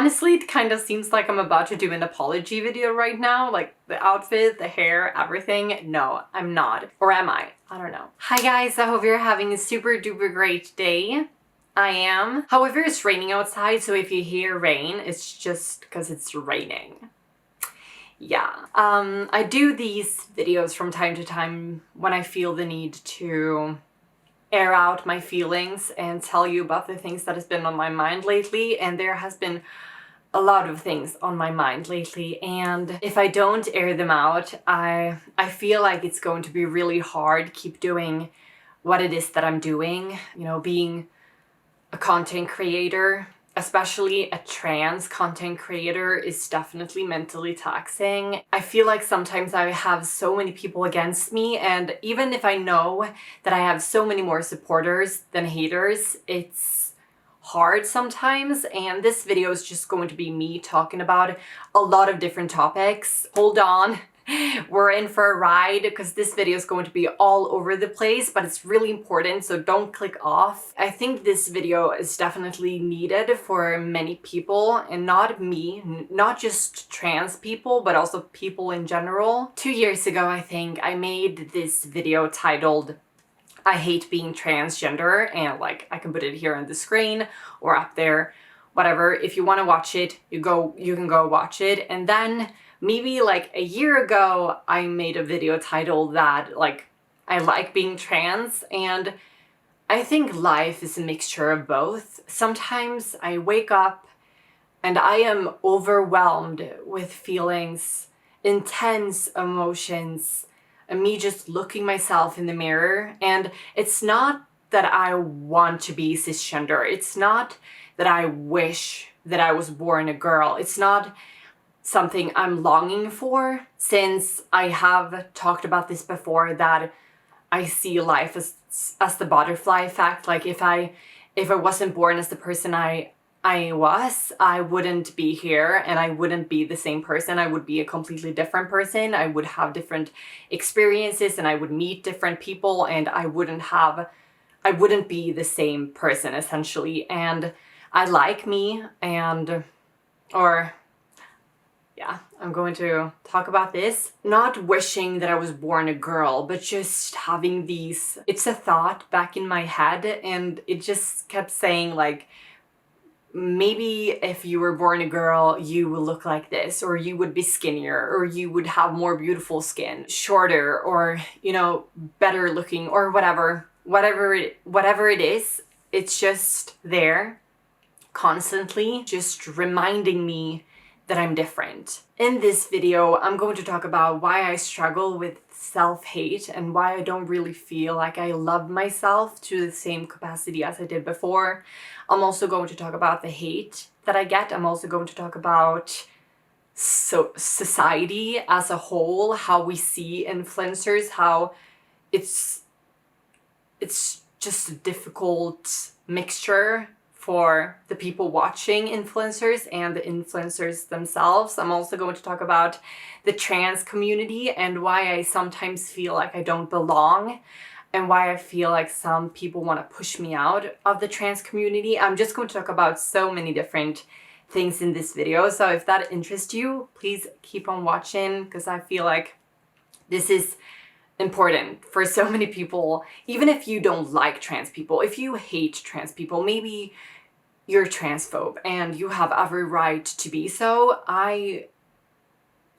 Honestly, it kind of seems like I'm about to do an apology video right now, like the outfit, the hair, everything. No, I'm not. Or am I? I don't know. Hi guys, I hope you're having a super duper great day. I am. However, it's raining outside, so if you hear rain, it's just because it's raining. Yeah. I do these videos from time to time when I feel the need to air out my feelings and tell you about the things that has been on my mind lately, and there has been a lot of things on my mind lately, and if I don't air them out, I feel like it's going to be really hard keep doing what it is that I'm doing, you know, being a content creator. Especially a trans content creator is definitely mentally taxing. I feel like sometimes I have so many people against me, and even if I know that I have so many more supporters than haters, it's hard sometimes, and this video is just going to be me talking about a lot of different topics. Hold on. We're in for a ride because this video is going to be all over the place, but it's really important, so don't click off. I think this video is definitely needed for many people, and not me, not just trans people, but also people in general. 2 years ago, I think, I made this video titled I hate being transgender, and like I can put it here on the screen or up there, whatever. If you want to watch it, you can go watch it. And then maybe like a year ago, I made a video titled that, like, I like being trans, and I think life is a mixture of both. Sometimes I wake up and I am overwhelmed with feelings, intense emotions, and me just looking myself in the mirror. And it's not that I want to be cisgender. It's not that I wish that I was born a girl. It's not something I'm longing for, since I have talked about this before, that I see life as the butterfly effect. Like if I wasn't born as the person I was, I wouldn't be here, and I wouldn't be the same person. I would be a completely different person. I would have different experiences, and I would meet different people, and I wouldn't be the same person essentially. And I like me, yeah, I'm going to talk about this. Not wishing that I was born a girl, but just having these, it's a thought back in my head, and it just kept saying like, maybe if you were born a girl, you would look like this, or you would be skinnier, or you would have more beautiful skin, shorter, or, you know, better looking, or whatever it is. It's just there constantly, just reminding me that I'm different. In this video, I'm going to talk about why I struggle with self-hate and why I don't really feel like I love myself to the same capacity as I did before. I'm also going to talk about the hate that I get. I'm also going to talk about society as a whole, how we see influencers, how it's just a difficult mixture for the people watching influencers and the influencers themselves. I'm also going to talk about the trans community and why I sometimes feel like I don't belong, and why I feel like some people want to push me out of the trans community. I'm just going to talk about so many different things in this video. So if that interests you, please keep on watching, because I feel like this is important for so many people. Even if you don't like trans people, if you hate trans people, maybe you're transphobe and you have every right to be so, I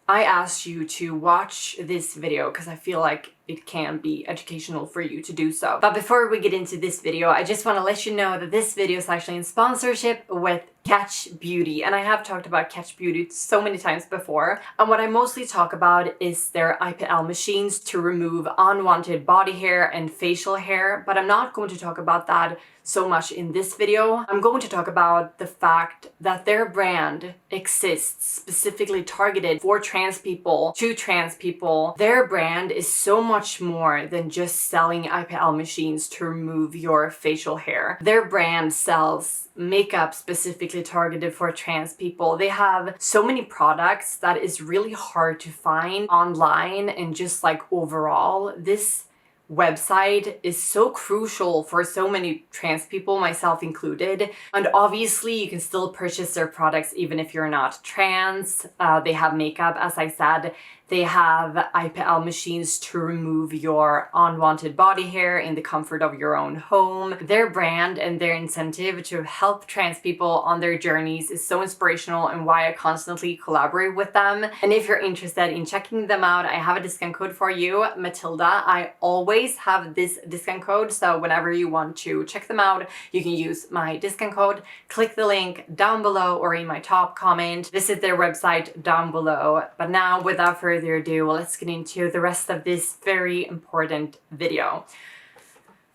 asked you to watch this video because I feel like it can be educational for you to do so. But before we get into this video, I just want to let you know that this video is actually in sponsorship with Catch Beauty, and I have talked about Catch Beauty so many times before, and what I mostly talk about is their IPL machines to remove unwanted body hair and facial hair, but I'm not going to talk about that so much in this video. I'm going to talk about the fact that their brand exists specifically targeted for trans people, to trans people. Their brand is so much more than just selling IPL machines to remove your facial hair. Their brand sells makeup specifically targeted for trans people. They have so many products that is really hard to find online, and just like overall, this website is so crucial for so many trans people, myself included. And obviously you can still purchase their products even if you're not trans. They have makeup, as I said. They have IPL machines to remove your unwanted body hair in the comfort of your own home. Their brand and their incentive to help trans people on their journeys is so inspirational, and why I constantly collaborate with them. And if you're interested in checking them out, I have a discount code for you, Mathilda. I always have this discount code, so whenever you want to check them out, you can use my discount code. Click the link down below or in my top comment. Visit their website down below. But now, without further ado, let's get into the rest of this very important video.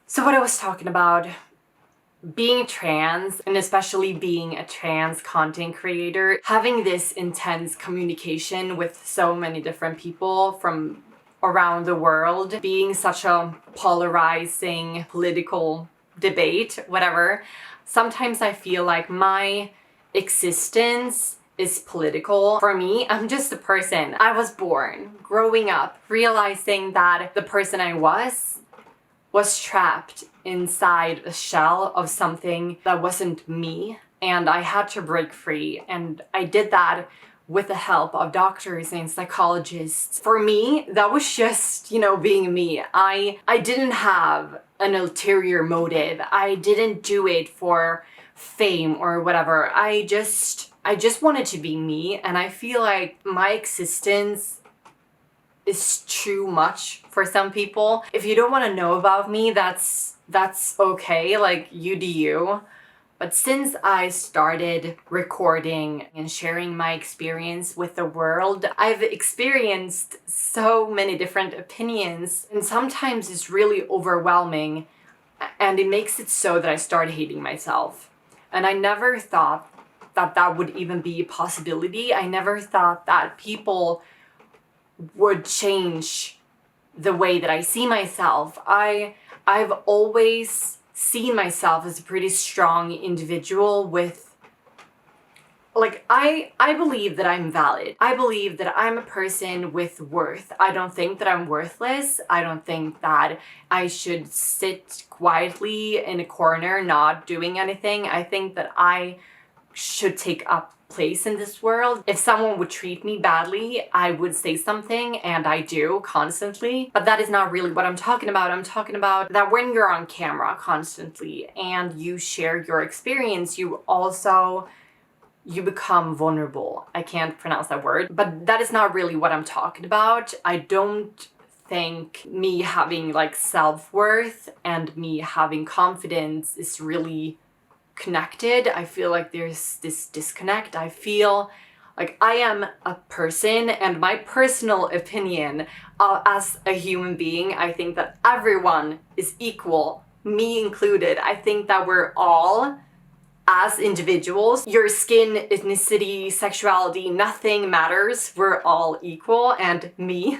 So what I was talking about, being trans, and especially being a trans content creator, having this intense communication with so many different people from around the world, being such a polarizing political debate, whatever, sometimes I feel like my existence is political. For me, I'm just a person. I was born, growing up, realizing that the person I was trapped inside a shell of something that wasn't me, and I had to break free. And I did that with the help of doctors and psychologists. For me, that was just, being me. I didn't have an ulterior motive. I didn't do it for fame or whatever. I just wanted to be me, and I feel like my existence is too much for some people. If you don't want to know about me, that's okay, like, you do you. But since I started recording and sharing my experience with the world, I've experienced so many different opinions, and sometimes it's really overwhelming, and it makes it so that I start hating myself. And I never thought that would even be a possibility. I never thought that people would change the way that I see myself. I've always seen myself as a pretty strong individual with, like, I believe that I'm valid. I believe that I'm a person with worth. I don't think that I'm worthless. I don't think that I should sit quietly in a corner not doing anything. I think that I should take up place in this world. If someone would treat me badly, I would say something, and I do constantly. But that is not really what I'm talking about. I'm talking about that when you're on camera constantly and you share your experience, you become vulnerable. I can't pronounce that word, but that is not really what I'm talking about. I don't think me having like self-worth and me having confidence is really connected. I feel like there's this disconnect. I feel like I am a person, and my personal opinion as a human being, I think that everyone is equal, me included. I think that we're all, as individuals, your skin, ethnicity, sexuality, nothing matters. We're all equal, and me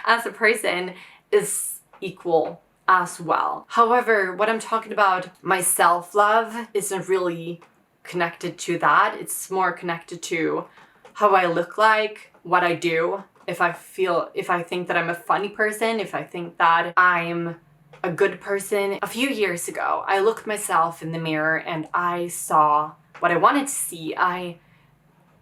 as a person is equal as well. However, what I'm talking about, my self-love, isn't really connected to that. It's more connected to how I look like, what I do, if I think that I'm a funny person, if I think that I'm a good person. A few years ago, I looked myself in the mirror and I saw what I wanted to see.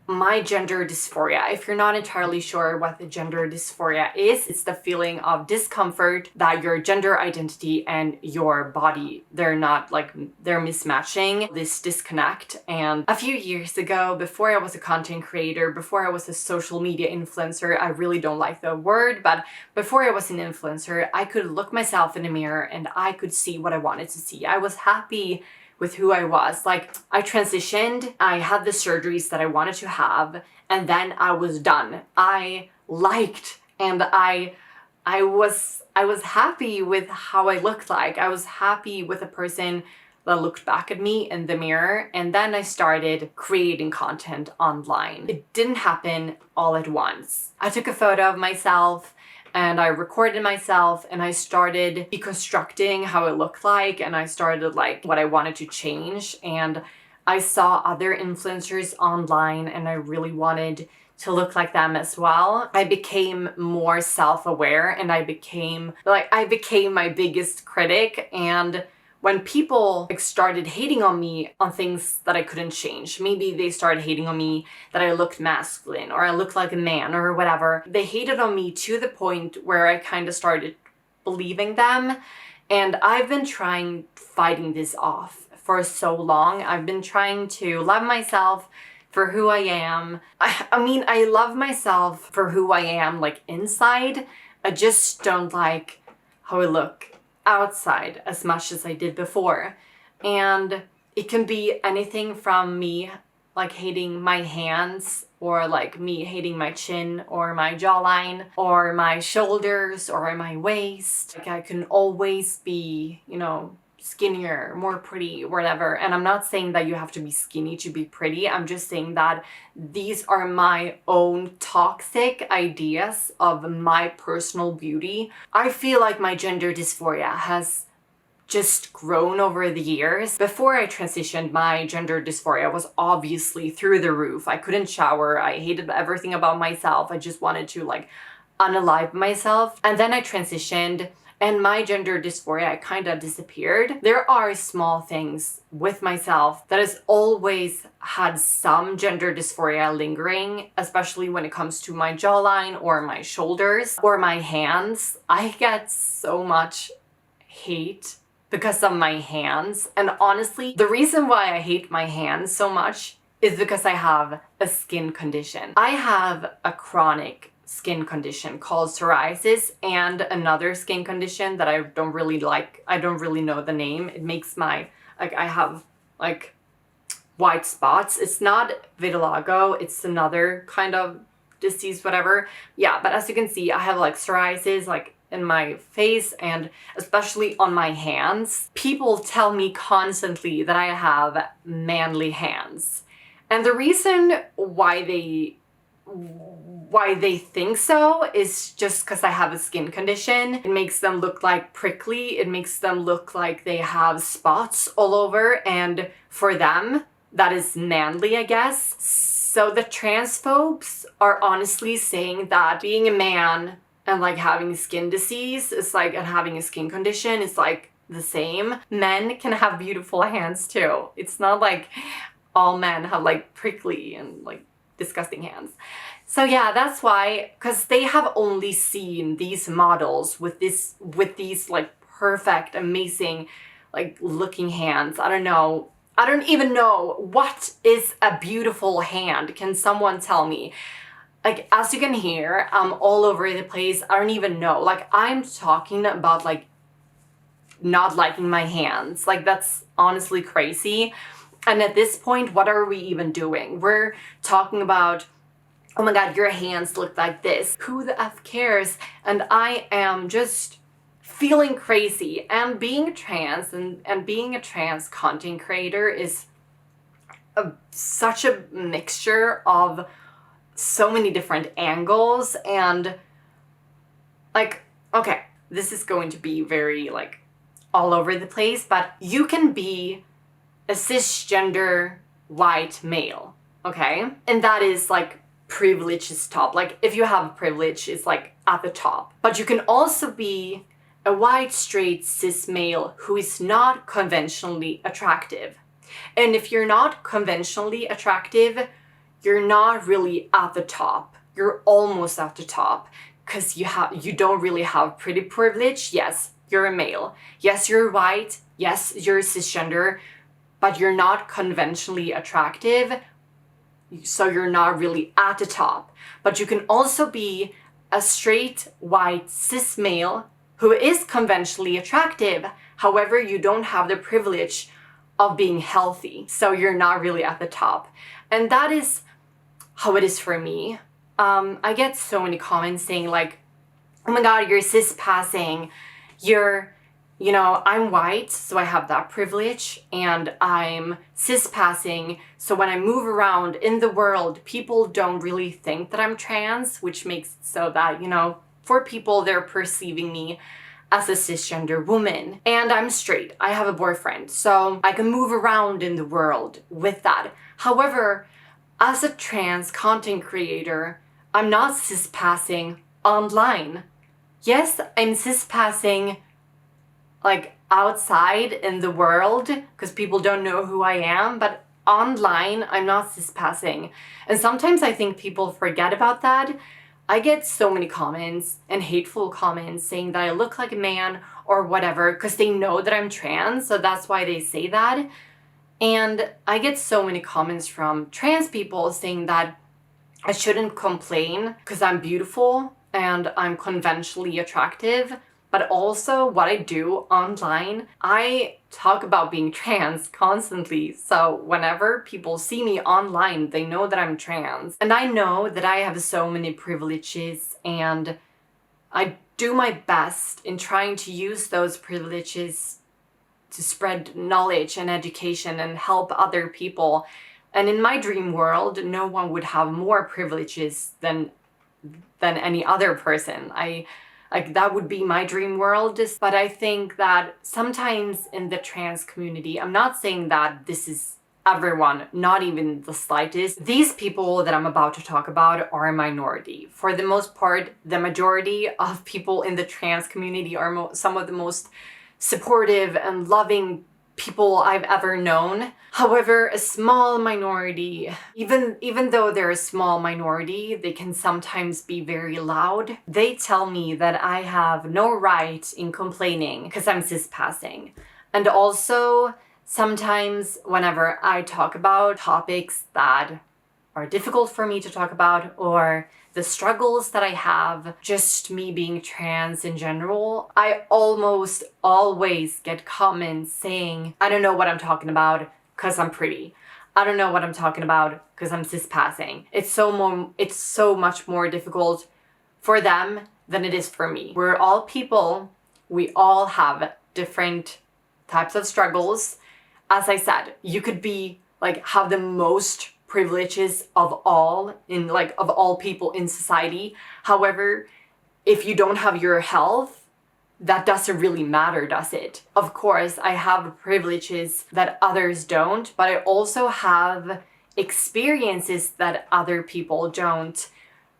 My gender dysphoria. If you're not entirely sure what the gender dysphoria is, it's the feeling of discomfort that your gender identity and your body, they're mismatching, this disconnect. And a few years ago, before I was a content creator, before I was a social media influencer, I really don't like the word, but before I was an influencer, I could look myself in the mirror and I could see what I wanted to see. I was happy with who I was. Like, I transitioned, I had the surgeries that I wanted to have, and then I was done. I liked, and I was happy with how I looked like. I was happy with a person that looked back at me in the mirror, and then I started creating content online. It didn't happen all at once. I took a photo of myself and I recorded myself and I started deconstructing how it looked like, and I started like what I wanted to change, and I saw other influencers online and I really wanted to look like them as well. I became more self-aware, and I became my biggest critic. And when people started hating on me on things that I couldn't change, maybe they started hating on me that I looked masculine or I looked like a man or whatever, they hated on me to the point where I kind of started believing them. And I've been fighting this off for so long. I've been trying to love myself for who I am. I mean, I love myself for who I am, like inside. I just don't like how I look outside as much as I did before. And it can be anything from me like hating my hands, or like me hating my chin or my jawline or my shoulders or my waist. Like I can always be, you know, skinnier, more pretty, whatever. And I'm not saying that you have to be skinny to be pretty. I'm just saying that these are my own toxic ideas of my personal beauty. I feel like my gender dysphoria has just grown over the years. Before I transitioned, my gender dysphoria was obviously through the roof. I couldn't shower. I hated everything about myself. I just wanted to like unalive myself. And then I transitioned, and my gender dysphoria kind of disappeared. There are small things with myself that has always had some gender dysphoria lingering, especially when it comes to my jawline or my shoulders or my hands. I get so much hate because of my hands. And honestly, the reason why I hate my hands so much is because I have a skin condition. I have a chronic skin condition called psoriasis, and another skin condition that I don't really like. I don't really know the name. It makes my, like, I have like white spots. It's not vitiligo. It's another kind of disease, whatever. Yeah, but as you can see, I have like psoriasis, like in my face and especially on my hands. People tell me constantly that I have manly hands. And the reason why they think so is just because I have a skin condition. It makes them look like prickly. It makes them look like they have spots all over. And for them, that is manly, I guess. So the transphobes are honestly saying that being a man and like having skin disease is like, and having a skin condition is like the same. Men can have beautiful hands too. It's not like all men have like prickly and like disgusting hands. So yeah, that's why, because they have only seen these models with these like perfect, amazing, like looking hands. I don't know. I don't even know what is a beautiful hand. Can someone tell me? Like, as you can hear, I'm all over the place. I don't even know. Like, I'm talking about like not liking my hands. Like, that's honestly crazy. And at this point, what are we even doing? We're talking about, oh my God, your hands look like this. Who the F cares? And I am just feeling crazy. And being trans and being a trans content creator is such a mixture of so many different angles. And like, okay, this is going to be very like all over the place, but you can be a cisgender white male, okay? And that is like privilege is top. Like if you have privilege, it's like at the top. But you can also be a white straight cis male who is not conventionally attractive. And if you're not conventionally attractive, you're not really at the top. You're almost at the top because you don't really have pretty privilege. Yes, you're a male. Yes, you're white. Yes, you're cisgender, but you're not conventionally attractive. So you're not really at the top. But you can also be a straight white cis male who is conventionally attractive. However, you don't have the privilege of being healthy. So you're not really at the top. And that is how it is for me. I get so many comments saying like, oh my God, you're cis passing. I'm white, so I have that privilege, and I'm cis passing. So when I move around in the world, people don't really think that I'm trans, which makes it so that, for people, they're perceiving me as a cisgender woman. And I'm straight. I have a boyfriend, so I can move around in the world with that. However, As a trans content creator, I'm not cis-passing online. Yes, I'm cis-passing like outside in the world because people don't know who I am, but online I'm not cis-passing. And sometimes I think people forget about that. I get so many comments and hateful comments saying that I look like a man or whatever because they know that I'm trans, so that's why they say that. And I get so many comments from trans people saying that I shouldn't complain because I'm beautiful and I'm conventionally attractive. But also what I do online, I talk about being trans constantly. So whenever people see me online, they know that I'm trans. And I know that I have so many privileges, and I do my best in trying to use those privileges to spread knowledge and education and help other people. And in my dream world, no one would have more privileges than any other person. That would be my dream world. But I think that sometimes in the trans community, I'm not saying that this is everyone, not even the slightest. These people that I'm about to talk about are a minority. For the most part, the majority of people in the trans community are some of the most supportive and loving people I've ever known. However, a small minority, even though they're a small minority, they can sometimes be very loud. They tell me that I have no right in complaining because I'm cis-passing. And also, sometimes whenever I talk about topics that are difficult for me to talk about, or the struggles that I have, just me being trans in general, I almost always get comments saying, I don't know what I'm talking about because I'm pretty. I don't know what I'm talking about because I'm cis-passing. It's so much more difficult for them than it is for me. We're all people. We all have different types of struggles. As I said, you could be have the most privileges of all people in society. However, if you don't have your health, that doesn't really matter, does it? Of course, I have privileges that others don't, but I also have experiences that other people don't.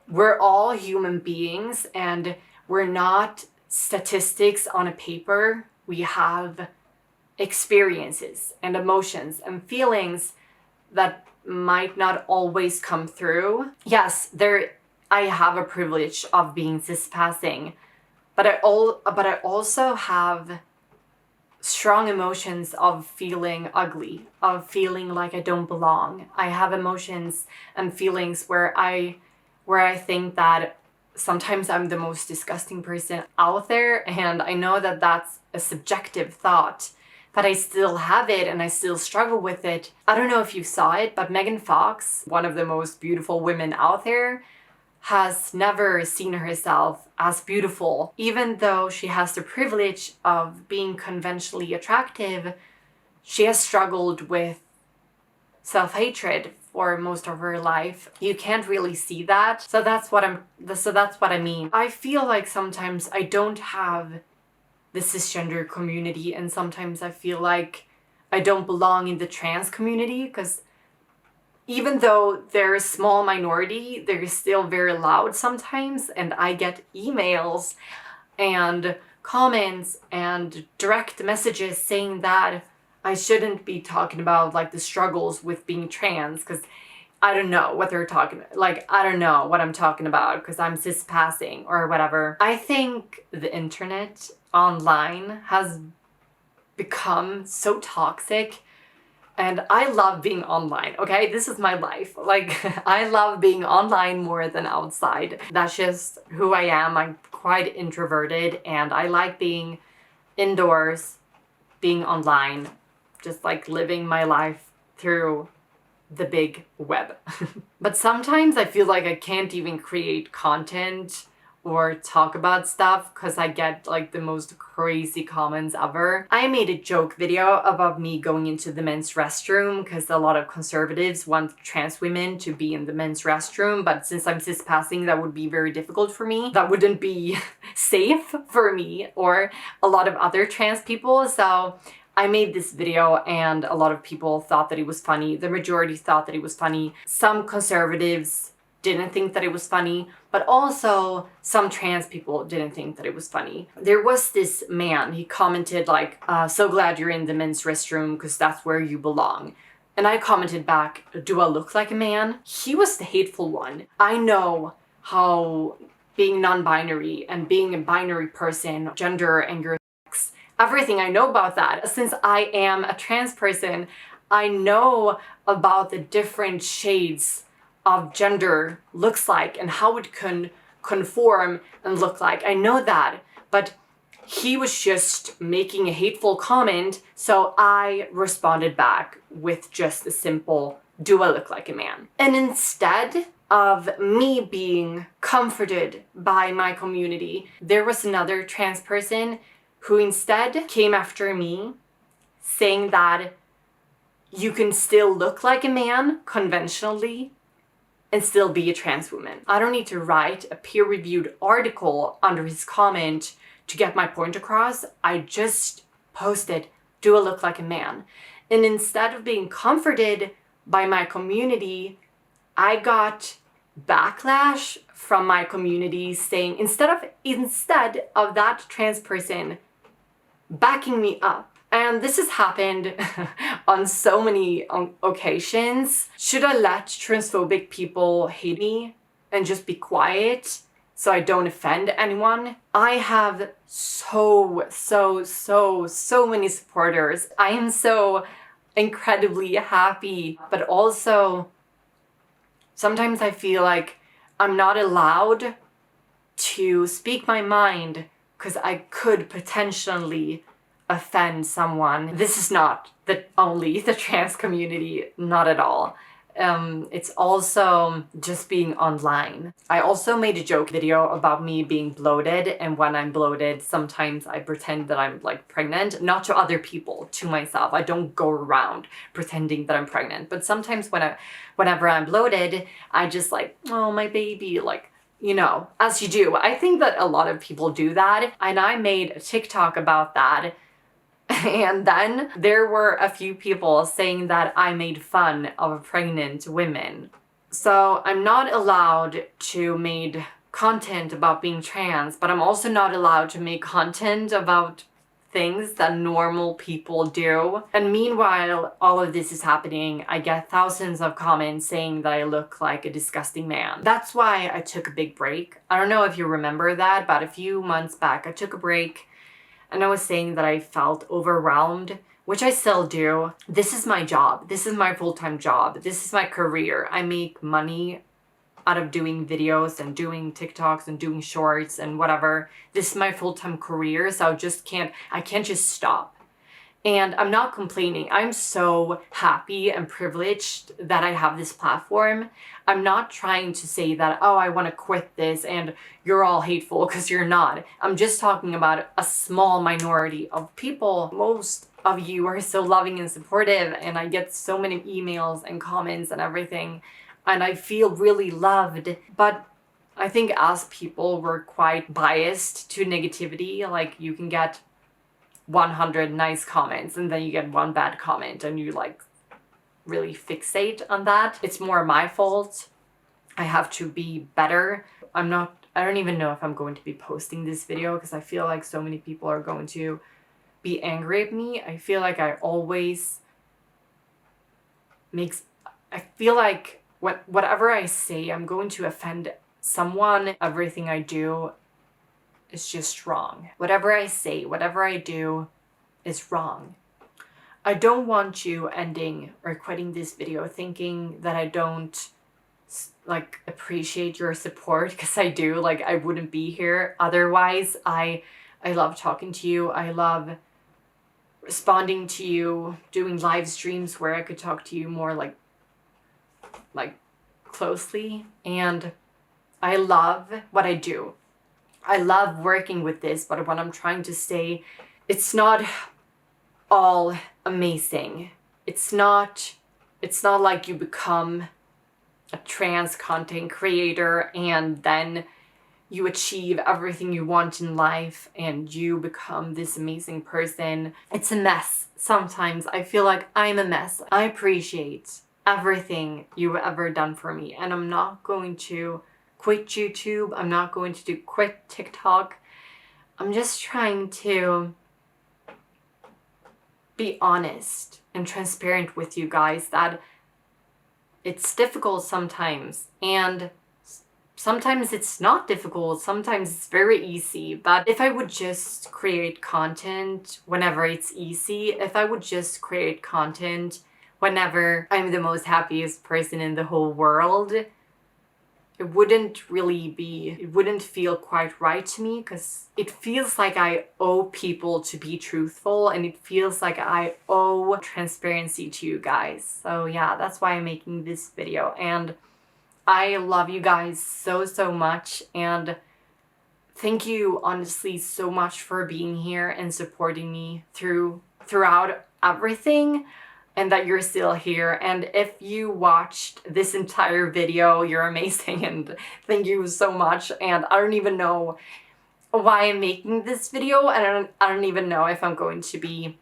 We're all human beings, and we're not statistics on a paper. We have experiences and emotions and feelings that might not always come through. Yes, I have a privilege of being cis-passing, but I also have strong emotions of feeling ugly, of feeling like I don't belong. I have emotions and feelings where I think that sometimes I'm the most disgusting person out there, and I know that that's a subjective thought, but I still have it and I still struggle with it. I don't know if you saw it, but Megan Fox, one of the most beautiful women out there, has never seen herself as beautiful. Even though she has the privilege of being conventionally attractive, she has struggled with self-hatred for most of her life. You can't really see that. So that's what I mean. I feel like sometimes I don't have the cisgender community, and sometimes I feel like I don't belong in the trans community, because even though they're a small minority, they're still very loud sometimes, and I get emails and comments and direct messages saying that I shouldn't be talking about the struggles with being trans, because I don't know what they're talking about. I don't know what I'm talking about because I'm cis-passing or whatever. I think the internet online has become so toxic, and I love being online, okay? This is my life. I love being online more than outside. That's just who I am. I'm quite introverted, and I like being indoors, being online, just living my life through the big web. But sometimes I feel like I can't even create content or talk about stuff because I get the most crazy comments ever. I made a joke video about me going into the men's restroom because a lot of conservatives want trans women to be in the men's restroom, but since I'm cis-passing, that would be very difficult for me. That wouldn't be safe for me or a lot of other trans people, so I made this video and a lot of people thought that it was funny. The majority thought that it was funny. Some conservatives didn't think that it was funny, but also some trans people didn't think that it was funny. There was this man, he commented like, so glad you're in the men's restroom because that's where you belong. And I commented back, do I look like a man? He was the hateful one. I know how being non-binary and being a binary person, gender and your sex, everything I know about that. Since I am a trans person, I know about the different shades of gender looks like and how it can conform and look like. I know that, but he was just making a hateful comment, so I responded back with just a simple, do I look like a man? And instead of me being comforted by my community, there was another trans person who instead came after me saying that you can still look like a man conventionally and still be a trans woman. I don't need to write a peer-reviewed article under his comment to get my point across. I just posted, do I look like a man? And instead of being comforted by my community, I got backlash from my community saying, instead of that trans person backing me up. And this has happened on so many occasions. Should I let transphobic people hate me and just be quiet so I don't offend anyone? I have so many supporters. I am so incredibly happy, but also sometimes I feel like I'm not allowed to speak my mind because I could potentially offend someone. This is not only the trans community, not at all. It's also just being online. I also made a joke video about me being bloated, and when I'm bloated, sometimes I pretend that I'm like pregnant, not to other people, to myself. I don't go around pretending that I'm pregnant, but sometimes whenever I'm bloated, I just like, oh, my baby, like, you know, as you do. I think that a lot of people do that, and I made a TikTok about that. And then there were a few people saying that I made fun of pregnant women. So I'm not allowed to make content about being trans, but I'm also not allowed to make content about things that normal people do. And meanwhile, all of this is happening, I get thousands of comments saying that I look like a disgusting man. That's why I took a big break. I don't know if you remember that, but a few months back, I took a break. And I was saying that I felt overwhelmed, which I still do. This is my job. This is my full-time job. This is my career. I make money out of doing videos and doing TikToks and doing shorts and whatever. This is my full-time career, so I can't just stop. And I'm not complaining. I'm so happy and privileged that I have this platform. I'm not trying to say that, oh, I want to quit this and you're all hateful, because you're not. I'm just talking about a small minority of people. Most of you are so loving and supportive, and I get so many emails and comments and everything, and I feel really loved. But I think as people, we're quite biased to negativity. Like, you can get 100 nice comments and then you get one bad comment and you like really fixate on that. It's more my fault. I have to be better. I don't even know if I'm going to be posting this video because I feel like so many people are going to be angry at me. I feel like I feel like whatever I say, I'm going to offend someone. Everything I do is just wrong. Whatever I say, whatever I do is wrong. I don't want you ending or quitting this video thinking that I don't like appreciate your support, because I do. Like, I wouldn't be here otherwise. I love talking to you. I love responding to you, doing live streams where I could talk to you more like closely, and I love what I do. I love working with this, but what I'm trying to say, it's not all amazing. It's not like you become a trans content creator and then you achieve everything you want in life and you become this amazing person. It's a mess. Sometimes I feel like I'm a mess. I appreciate everything you've ever done for me, and I'm not going to quit YouTube. I'm not going to quit TikTok. I'm just trying to be honest and transparent with you guys that it's difficult sometimes, and sometimes it's not difficult, sometimes it's very easy. But if I would just create content whenever it's easy, if I would just create content whenever I'm the most happiest person in the whole world, it wouldn't feel quite right to me, because it feels like I owe people to be truthful, and it feels like I owe transparency to you guys. So yeah, that's why I'm making this video, and I love you guys so much, and thank you honestly so much for being here and supporting me throughout everything, and that you're still here. And if you watched this entire video, you're amazing, and thank you so much. And I don't even know why I'm making this video, and I don't even know if I'm going to be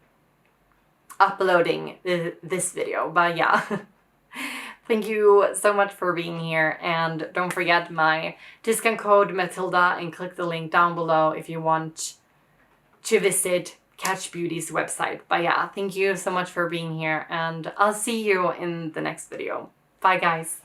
uploading this video, but yeah. Thank you so much for being here, and don't forget my discount code Mathilda, and click the link down below if you want to visit Catch Beauty's website. But yeah, thank you so much for being here, and I'll see you in the next video. Bye guys!